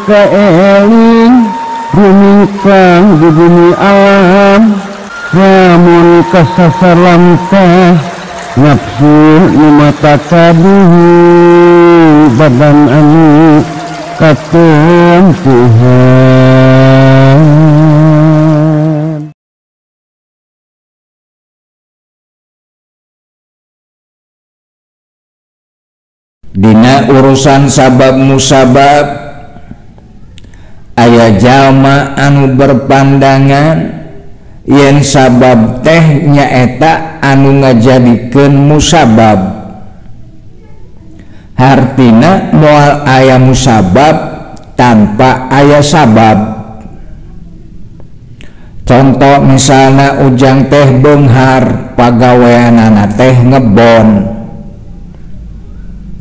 kaeling rumingkang di bumi alam namun kasasalam teh nafsu nu mata kaduhu badan anu katon Tuhan. Dina urusan sabab musabab aya jalma anu berpandangan yen sabab teh nyaeta anu ngajadikeun musabab. Hartina moal aya musabab tanpa aya sabab. Contoh misalna ujang teh beunghar pagaweanana teh ngebon,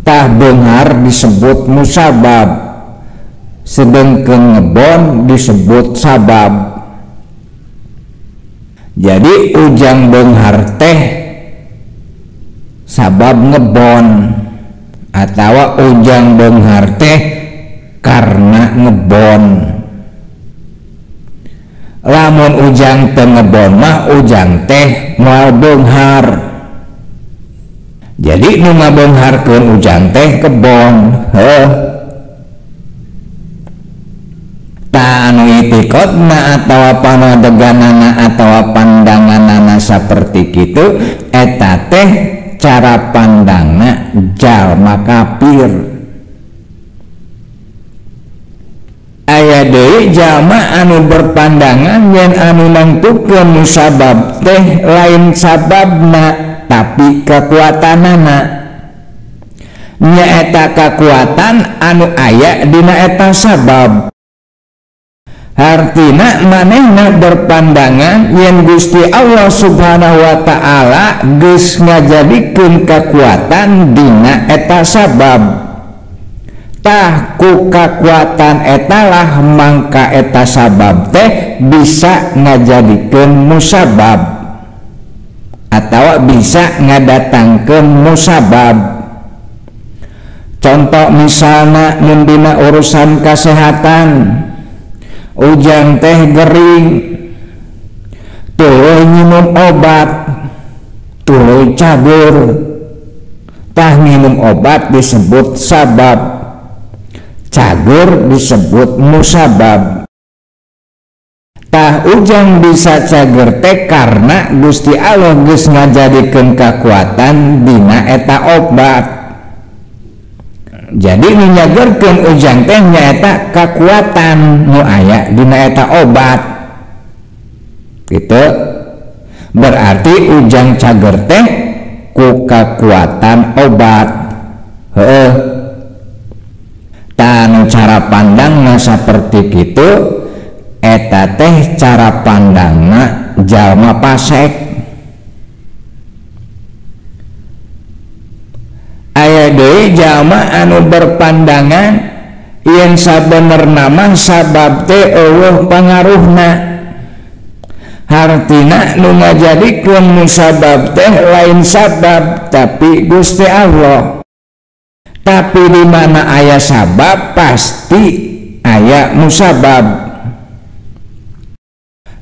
tah beunghar disebut musabab, sedengkeun ngebon disebut sabab. Jadi ujang beunghar teh sabab ngebon, atawa ujang beunghar teh karena ngebon. Lamun ujang teu ngebon mah ujang teh moal beunghar. Jadi nu ngabeungharkeun ujang teh kebon. Ta anu itikotna atawa panadeganana atawa pandanganana saperti kitu eta teh cara pandangna jalma kafir. Aya deui jalma anu berpandangan yen anu nangtukeun musabab teh lain sababna tapi kekuatanana. Nyaeta kekuatan anu aya dina eta sabab. Artina manehna berpandangan yen Gusti Allah Subhanahu wa ta'ala geus ngajadikeun kekuatan dina eta sabab. Tah ku kekuatan etalah mangka eta sabab teh bisa ngajadikeun musabab atawa bisa ngadatangkeun musabab. Contoh misalna mun dina urusan kesehatan, ujang teh gering, tuluy minum obat, tuluy cager, tah minum obat disebut sabab, cager disebut musabab. Tah ujang bisa cager teh karena Gusti Allah geus ngajadikeun kakuatan dina eta obat. Jadi nyagerkeun ujang teh nyaeta kakuatan nu aya dina eta obat. Gitu. Berarti ujang cager teh ku kakuatan obat. Heueuh. Tanu cara pandangna saperti kitu eta teh cara pandangna jalma pasek. Aya deui jalma anu berpandangan yen sabenerna mah sabab teh eueuh pangaruhna. Hartina nu ngajadikeun musabab teh lain sabab tapi Gusti Allah. Tapi di mana aya sabab pasti aya musabab.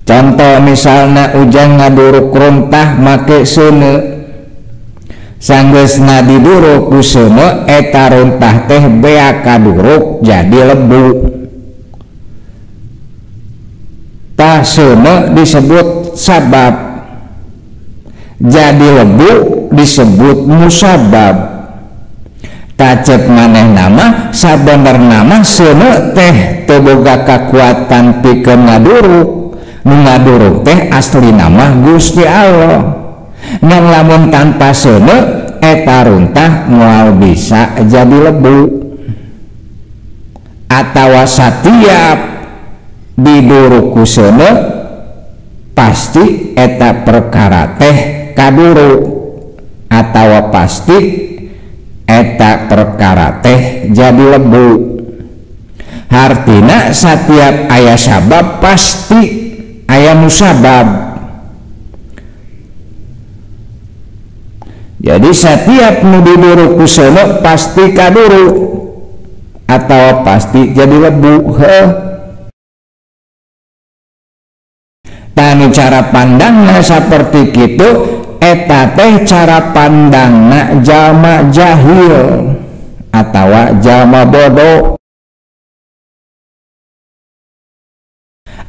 Contoh misalna ujang ngaduruk runtah make seuneu. Sanggeusna diduruk ku seuneu eta runtah teh bea kaduruk jadi lebu. Tah seuneu disebut sabab, jadi lebu disebut musabab. Tacet maneh nama sabenerna mah seuneu teh teu boga kakuatan pikeun ngaduruk. Nu ngaduruk teh asli nama Gusti Allah. Ngan lamun tanpa seuneu eta runtah moal bisa jadi lebu. Atawa satiap diduruk ku seuneu pasti eta perkara teh kaduruk, atawa pasti eta perkara teh jadi lebu. Hartina setiap aya sabab pasti aya musabab. Jadi setiap nu diduruk ku seuneu pasti kaduruk. atau pasti jadi lebu. Tanu cara pandangna seperti gitu, eta teh cara pandangna jalma jahil atawa jalma bodoh.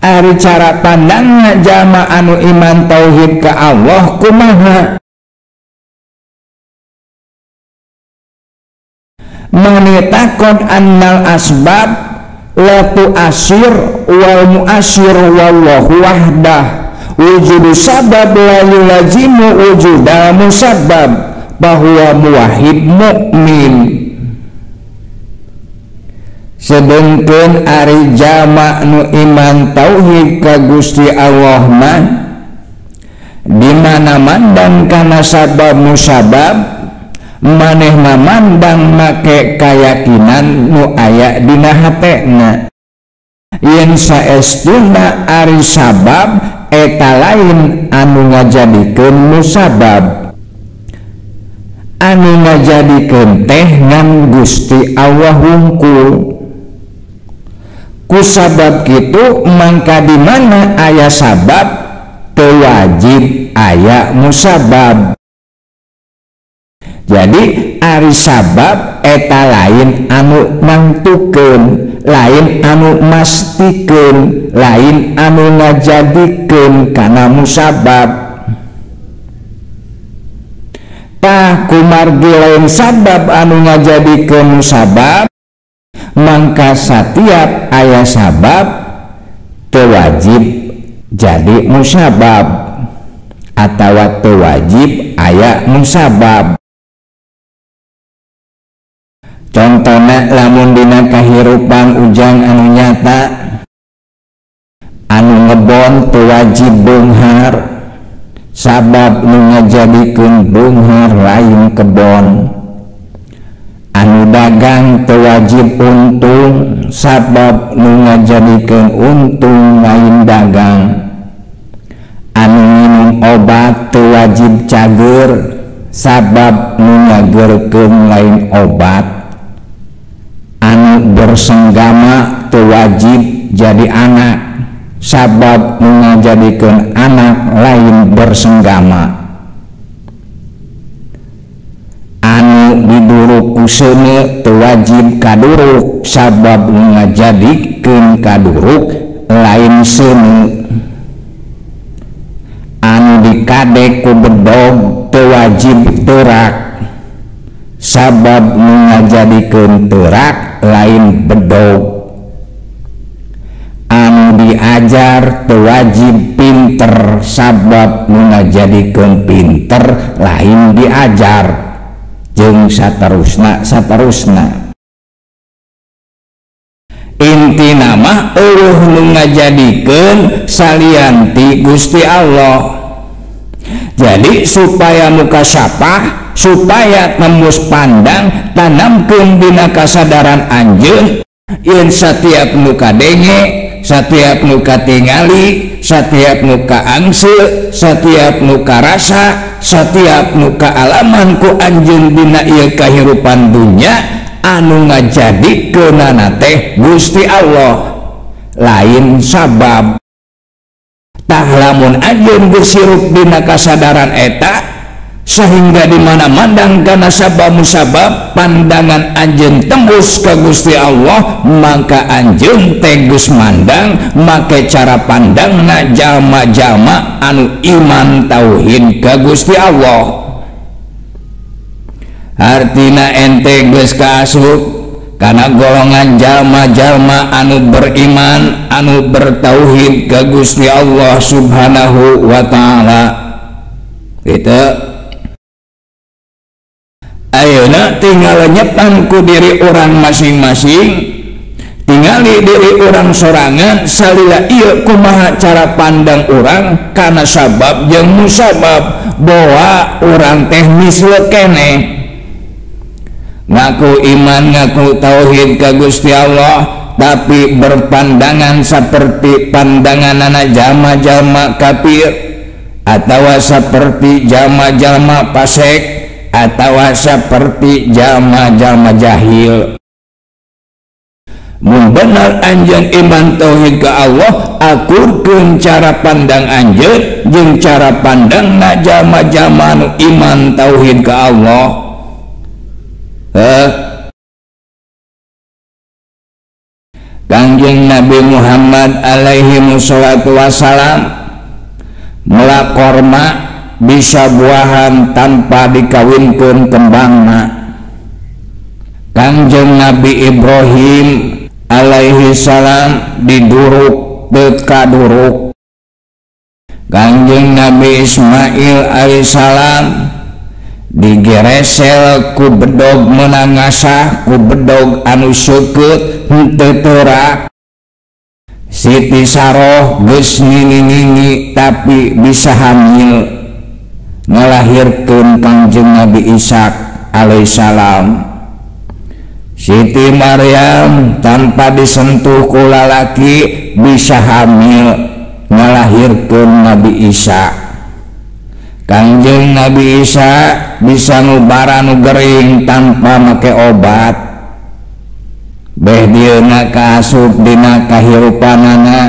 Ari cara pandangna jalma anu iman tauhid ka Allah kumaha? Manitakon annal asbab latu asir wal muasir wallahu wahdah wujudu sabab la yulazimu wujuda musabbab bahwa muwahhid mukmin. Sedengkeun ari jalma nu iman tauhid ka Gusti Allah mah di mana mandang kana sabab musabab manehna mandang make kayakinan nu aya dina hatena yen saestuna ari sabab eta lain anu ngajadikeun musabab. Anu ngajadikeun teh ngan Gusti Allah hungkul. Ku sabab kitu mangka di mana aya sabab teu wajib aya musabab. Jadi ari sabab eta lain anu nangtukeun, lain anu mastikeun, lain anu ngajadikeun kana musabab. Tah kumargi lain sabab anu ngajadikeun musabab, mangka satiap aya sabab teu wajib jadi musabab atawa teu wajib aya musabab. Contohna lamun dina kahirupan ujang anu nyata anu ngebon teu wajib beunghar, sabab nu ngajadikeun beunghar lain kebon. Anu dagang teu wajib untung, sabab nu ngajadikeun untung lain dagang. Anu minum obat teu wajib cager, sabab nu ngageurkeun lain obat. Anu bersenggama teu wajib jadi anak, sabab nu ngajadikeun anak lain bersenggama. Anu diduruk ku seuneu teu wajib kaduruk, sabab nu ngajadikeun kaduruk lain seuneu. Anu dikadek ku bedog teu wajib teurak, sabab nu ngajadikeun teurak lain bedog. Anu diajar teu wajib pinter, sabab nu ngajadikeun pinter lain diajar, jeung saterusna. Intina mah eueuh nu ngajadikeun salianti Gusti Allah. Jadi supaya muka syapah, supaya tembus pandang, tanamkeun dina kasadaran anjeun yen satiap nu kadenge, satiap nu katingali, satiap nu kaangse, satiap nu karasa, satiap nu kaalaman ku anjeun dina ieu kahirupan dunya anu ngajadikeunana teh Gusti Allah lain sabab. Tah lamun anjeun geus sirup dina kasadaran eta sehingga di mana mandang kana sabab musabab pandangan anjeun tembus ka Gusti Allah, maka anjeun teh geus mandang make cara pandangna jalma-jalma anu iman tauhid ka Gusti Allah. Artina ente geus kaasup kana golongan jalma-jalma anu beriman, anu bertauhid ka Gusti Allah Subhanahu wa taala. Kita ayeuna tinggal nyepan ku diri orang masing-masing, tingali diri orang sorangan salila ieu kumaha cara pandang orang kana sabab jeung musabab, bahwa orang teh misle keneh ngaku iman, ngaku tauhid ka Gusti Allah, tapi berpandangan seperti pandangan anak jalma-jalma kafir, atau seperti jalma-jalma fasik, atau seperti jalma-jalma jahil. mun bener anjeun iman tauhid ka Allah, akurkeun cara pandang anjeun jeung cara pandang na jalma-jalma nu iman tauhid ka Allah. Kangjeng Nabi Muhammad alaihi wassalatu wassalam melakorma bisa buahan tanpa dikawinkeun kembangna. Kangjeng Nabi Ibrahim alaihi salam diduruk teu kaduruk. Kangjeng Nabi Ismail alaihi salam digeresel ku bedog meunang ngasah ku bedog anu seukeut henteu teurak. Siti Saroh geus nini-nini tapi bisa hamil ngelahirkeun Kangjeng Nabi Ishak alaihissalam. Siti Maryam tanpa disentuh ku lalaki bisa hamil ngelahirkeun Nabi Isa. Kangjeng Nabi Isa bisa ngubara nu gering tanpa make obat. Beh dieuna kaasup dina kahirupanana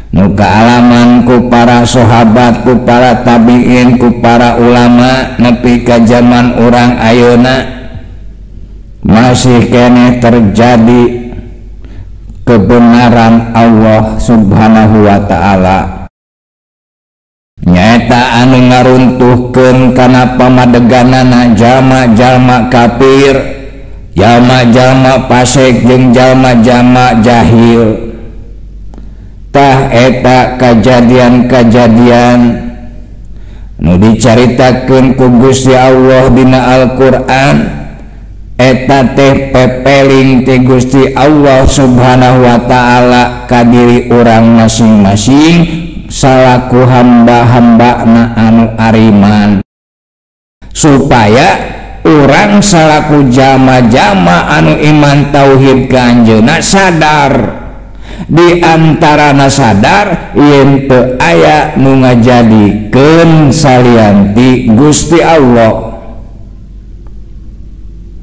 nu kaalaman ku para sahabat, ku para tabiin, ku para ulama nepi ka zaman urang ayeuna masih keneh terjadi kebenaran Allah Subhanahu wa ta'ala. Nyaeta anu ngaruntuhkeun kana pamadeganana jalma-jalma kafir, jalma-jalma fasik jeung jalma-jalma jahil. Tah eta kajadian-kajadian nu dicaritakeun ku Gusti Allah dina Al-Qur'an, eta teh pepeling ti Gusti Allah Subhanahu wa ta'ala ka diri urang masing-masing salaku hamba-hambana anu ariman, supaya urang salaku jama-jama anu iman tauhid ka anjeunna sadar, di antarana sadar yen teu aya nu ngajadikeun salianti Gusti Allah.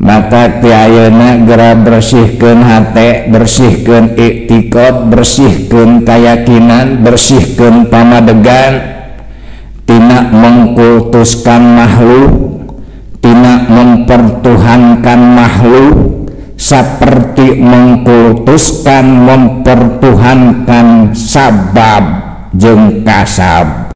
Maka ti ayeuna geura bersihkeun hate, bersihkeun iktikad, bersihkeun keyakinan, bersihkeun pamadegan tina mengkultuskan makhluk, tina mempertuhankan makhluk seperti mengkultuskan mempertuhankan sabab jeung kasab.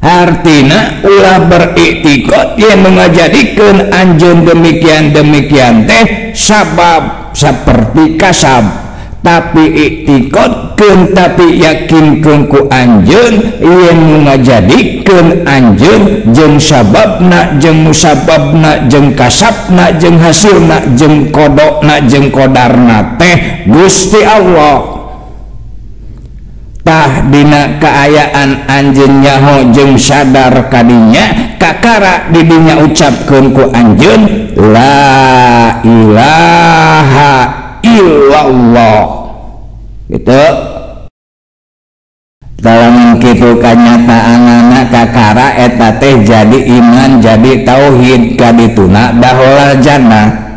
Artina ulah beriktikad yang mengajadikeun anjeun demikian teh sabab seperti kasab, tapi iktikadkeun tapi yakinkeun ku anjeun yang mengajadikeun anjeun jeung sababna jeung musababna jeung kasabna jeung hasilna jeung kodokna jeung kodarna teh Gusti Allah. Tah dina kaayaan anjeun nyaho jeung sadar kadinya kakara di dinya ucapkeun ku anjeun la ilaha illallah gitu. Dalam kitu kanyataanana kakara eta teh jadi iman jadi tauhid kadituna daholal jannah.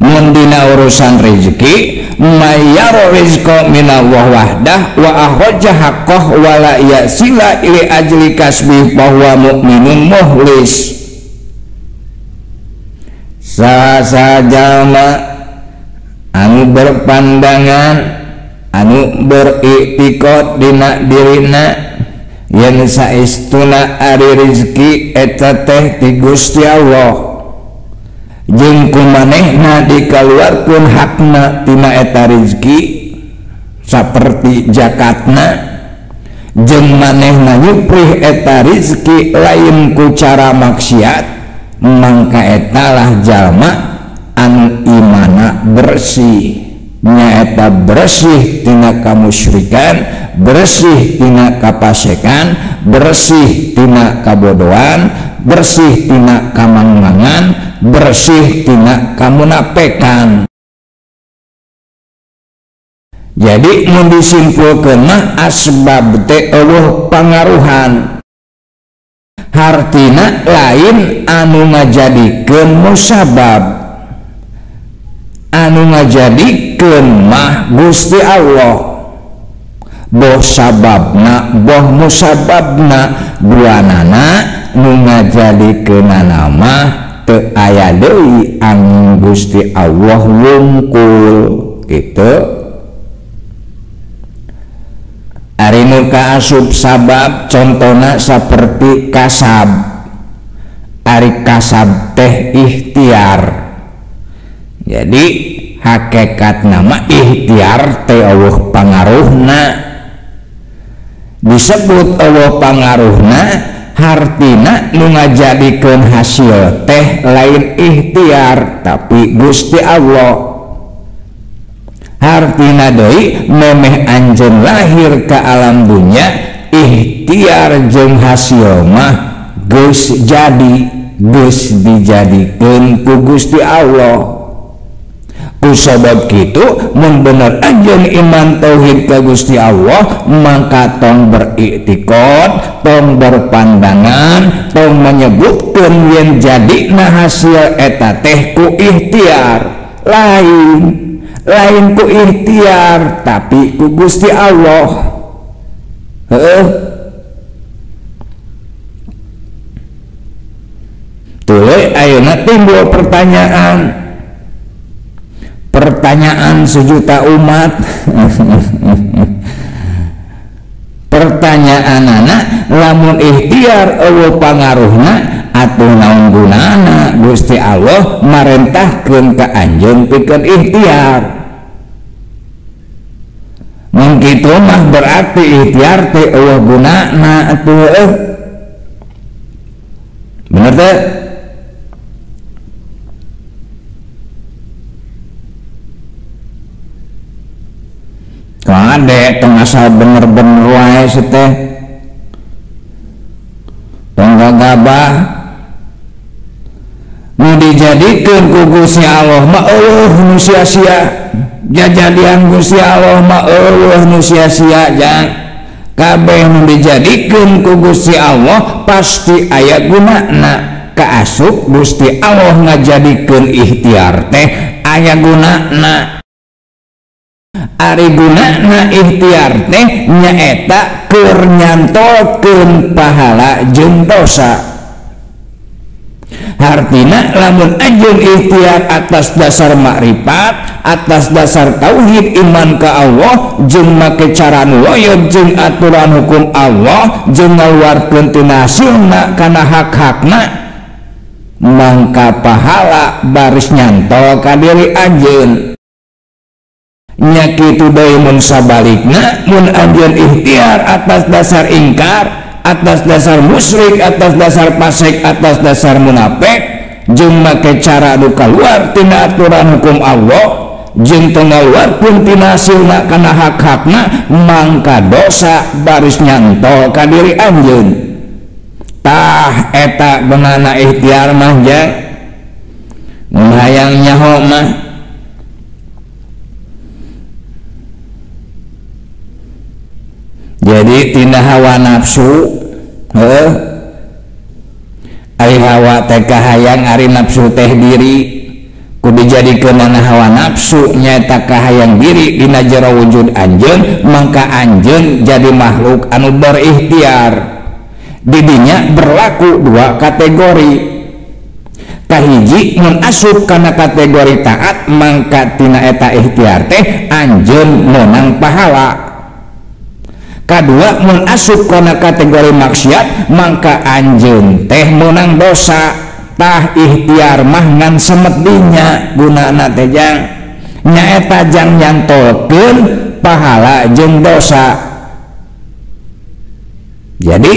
Mun dina urusan rezeki mayyar rizqa minallah wahdah wa akhraja haqqah wa la yasila ili ajli kasbih bahwa mukminun mukhlis. Saha jalma anu berpandangan anu beriktikad dina dirina yen saestuna ari rezeki eta teh ti Gusti Allah, jeung kumanehna dikaluarkeun hakna tina eta rezeki saperti zakatna, jeung manehna nyuprih eta rezeki lain ku cara maksiat, mangka etalah jalma anu imana bersih, nyaeta bersih tina kamusyrikan, bersih tina kapasekan, bersih tina kabodohan, bersih tina kamangmangan, bersih tina kamunapekan. Jadi mun disimpulkeun mah asbab teh eueuh pangaruhan. hartina lain anu ngajadikeun musabab, anu ngajadikeun mah Gusti Allah. Boh sababna boh musababna duanana nu ngajadikeunana mah teu aya deui angin Gusti Allah wungkul kitu. Ari nu kaasup sabab contona saperti kasab. Ari kasab teh ikhtiar. Jadi hakikat nama ikhtiar teh eueuh pangaruhna. Disebut eueuh pangaruhna hartina nu ngajadikeun hasil teh lain ikhtiar tapi Gusti Allah. Hartina deui memeh anjeun lahir ka alam dunya ikhtiar jeung hasil mah geus jadi, geus dijadikeun ku Gusti Allah. Ku sabab kitu mun bener anjeun iman tauhid ka Gusti Allah maka tong beriktikad, tong berpandangan, tong menyebutkeun yen jadina hasil eta teh ku ikhtiar, lain ku ikhtiar tapi ku Gusti Allah. Tuluy ayeuna timbul pertanyaan sejuta umat. Pertanyaanana lamun ikhtiar eueuh pangaruhna atuh naon gunana Gusti Allah marentahkeun ka anjeun pikeun ikhtiar. Mun kitu mah berarti ikhtiar teh eueuh gunana atuh bener teh. Kade tengah asal bener-bener wae teh tong gagabah nu dijadikeun ku Gusti Allah mah eueuh nu sia-sia. Jajadian Gusti Allah mah eueuh nu sia-sia jang. Kabeh nu dijadikeun ku Gusti Allah pasti aya gunana. Kaasup Gusti Allah ngajadikeun ikhtiar teh aya gunana. Ari gunana ikhtiar teh nyaeta keur nyantolkeun pahala jeung dosa. Hartina lamun anjeun ikhtiar atas dasar makrifat, atas dasar tauhid iman ka Allah jeung make cara nu loyog jeung aturan hukum Allah jeung ngaluarkeun tina hasilna kana hak-hakna, mangka pahala baris nyantol ka diri anjeun. Nya kitu deui mun sabalikna mun anjeun ikhtiar atas dasar ingkar, atas dasar musyrik, atas dasar fasik, atas dasar munafik jeung make cara nu kaluar tina aturan hukum Allah jeung teu ngaluarkeun tina hasilna kana hak-hakna, mangka dosa baris nyantol ka diri anjeun. Tah eta beunana ikhtiar mah jang mun hayang nyaho mah. Jadi tina hawa nafsu ari hawa teh kahayang ari nafsu teh diri kudu dijadikeunana hawa nafsu nyaeta kahayang diri dina jero wujud anjeun, mangka anjeun jadi makhluk anu berikhtiar. Didinya berlaku dua kategori. Kahiji mun asup kana kategori taat mangka tina eta ikhtiar teh anjeun meunang pahala. Kadua mun asup kana kategori maksiat mangka anjeun teh meunang dosa. Tah ikhtiar mah ngan semedinya gunana teh jang nyaeta jang nyantolkeun pahala jeung dosa. Jadi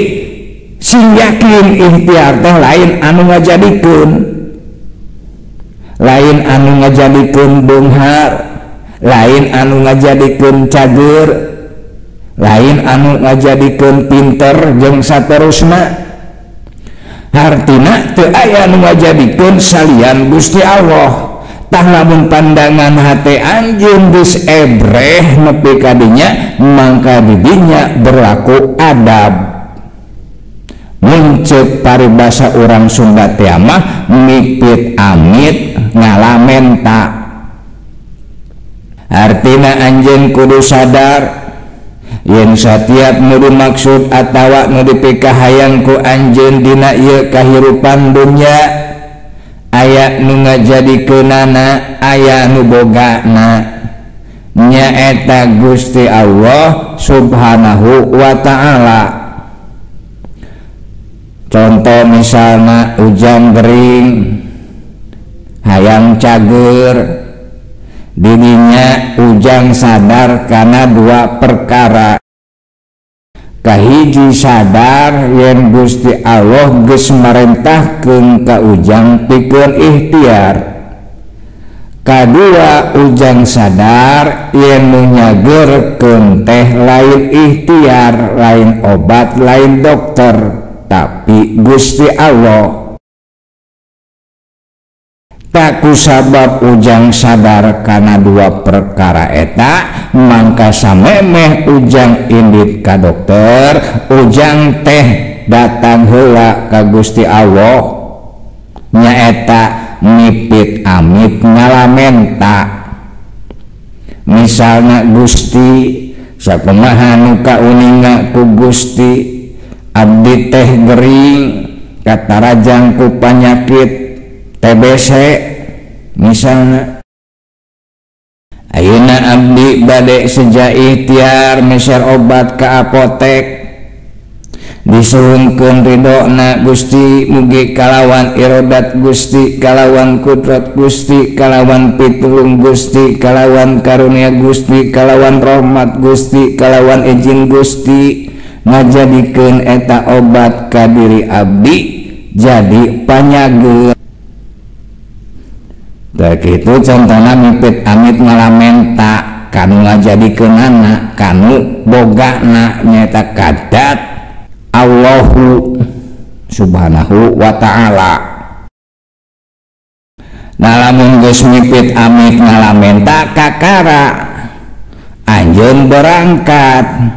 sing yakin ikhtiar teh lain anu ngajadikeun, lain anu ngajadikeun beunghar, lain anu ngajadikeun cager, lain anu ngajadikeun pinter jeung saterusna. Hartina teu aya anu ngajadikeun salian Gusti Allah. Tah lamun pandangan hate anjeun geus ebreh nepi ka dinya mangka di dinya berlaku adab. muncul paribasa orang Sunda teh mah mipit amit ngalamen tak. Artina anjeun kudu sadar yen setiap nu dimaksud atawa nu dipikahayang ku anjeun dina ieu kahirupan dunya aya nu ngajadikeunana aya nu bogana nyaeta Gusti Allah Subhanahu wa ta'ala. Contoh misalnya hujan gering hayang cager dirinya ujang sadar karena dua perkara. Kahiji sadar yen Gusti Allah geus marentahkeun ka ujang pikeun ikhtiar. Kadua ujang sadar yen nu nyageurkeun teh lain ikhtiar, lain obat, lain dokter, tapi Gusti Allah. Tak kusabab ujang sadar karena dua perkara eta mangka samemeh ujang indit ka dokter, ujang teh datang heula ka Gusti Allah nyaeta mipit amit ngalamen tak. Misalna Gusti sakumaha nu kauninga ku Gusti abdi teh gering katarajang ku panyakit TBC misalnya ayeuna abdi bade seja ikhtiar meser obat ka apotek disuhunkeun ridona Gusti mugi kalawan irodat Gusti kalawan kudrat Gusti kalawan pitulung Gusti kalawan karunia Gusti kalawan rahmat Gusti kalawan izin Gusti ngajadikeun eta obat ka diri abdi jadi panyageun. Tak itu contohna mipit amit ngalamen tak kanu ngajadikeunana kanu bogana nyata kadat Allahu Subhanahu wa ta'ala. Nah lamun geus mipit amit ngalamen tak kakara anjeun berangkat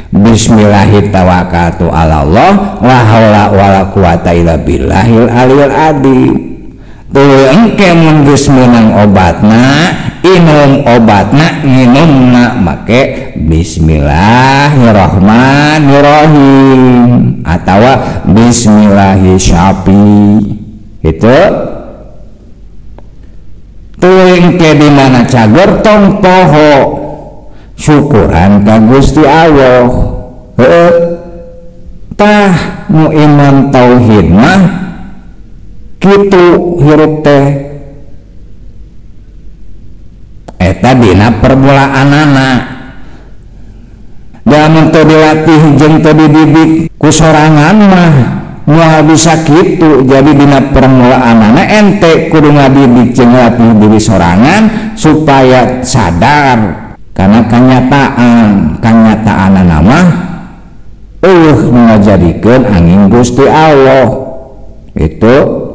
bismillahi tawakkaltu ala Allah la haula wala quwata illa billahil aliyil azim. Tuh engke mun geus meunang obatna inum obatna nginumna make bismillahirrahmanirrahim atawa bismillahirrahmanirrahim itu. Tuh engke di mana cager tong poho syukuran ka Gusti Allah. Heuh tah nu iman tauhid mah kitu hirup teh eta dina permulaanana dalam teu dilatih jeung teu dididik ku sorangan mah moal bisa kitu. Jadi dina permulaanana ente kudu ngadidik jeung latih diri sorangan supaya sadar karena kanyataanana mah ngajadikeun angin Gusti Allah itu.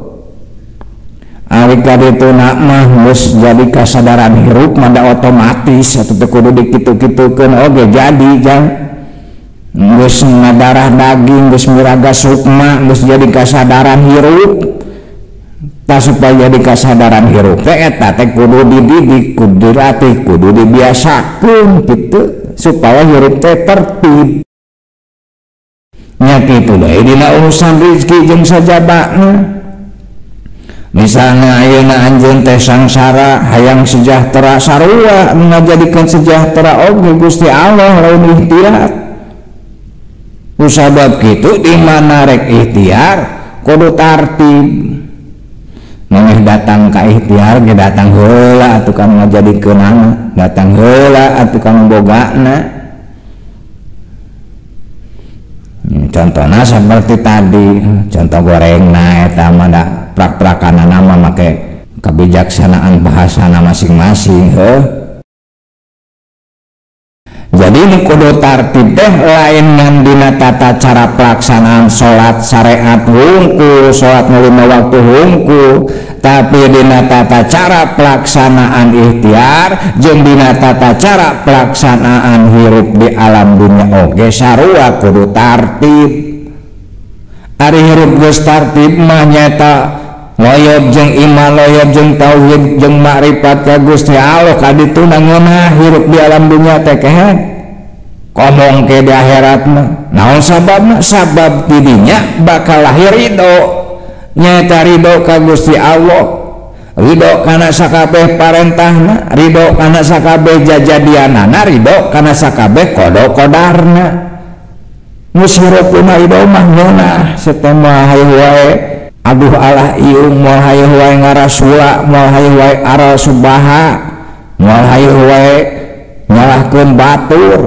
Ari kadituna mah geus jadi kasadaran hirup mada otomatis atuh teu kudu dikitu-kitukeun oge jadi jang geus ngadarah daging geus miraga sukma geus jadi kasadaran hirup. Tah supaya jadi kasadaran hirup teh eta teh kudu dididik kudu dilatih kudu dibiasakeun kitu supaya hirup teh tertib nya kitu deui dina urusan rezeki jeung sajabana. Misalnya ayeuna anjeun teh sangsara hayang sejahtera sarua ngajadikeun sejahtera oge Gusti Allah lamun ikhtiar. Kusabab kitu di mana rek ikhtiar kudu tartib. Maneh datang ka ikhtiar ge datang heula atuh kan ngajadikeunana, datang heula atuh kan bogana. Contohnya seperti tadi contoh gorengna eta mah da prak-prakanana mah make kebijaksanaan bahasana masing-masing. Jadi nu kudu tartib teh lain ngan dina tata cara pelaksanaan salat syariat hungkul, salat nu lima waktu hungkul, tapi dina tata cara pelaksanaan ikhtiar jeung dina tata cara pelaksanaan hirup di alam dunia oge sarua kudu tartib. Ari hirup geus tartib mah nyata loyob jeung iman, loyob jeung tauhid jeung makrifat ka Gusti Allah, kadituna ngeunah hirup di alam dunya teh kehead komong ke di akhirat mah. Naon sababna? Sabab tidinya bakal lahir ridho, nyata ridho ka Gusti Allah, ridho kana sakabeh parentahna, ridho kana sakabeh jajadianana, ridho kana sakabeh kodo-kodarna. Musirupun ridho mah ngeunah setema hayu wae aduh alah iung, moal hayu wae ngarasula, moal hayu wae aral subaha, moal hayu wae nyalahkeun batur.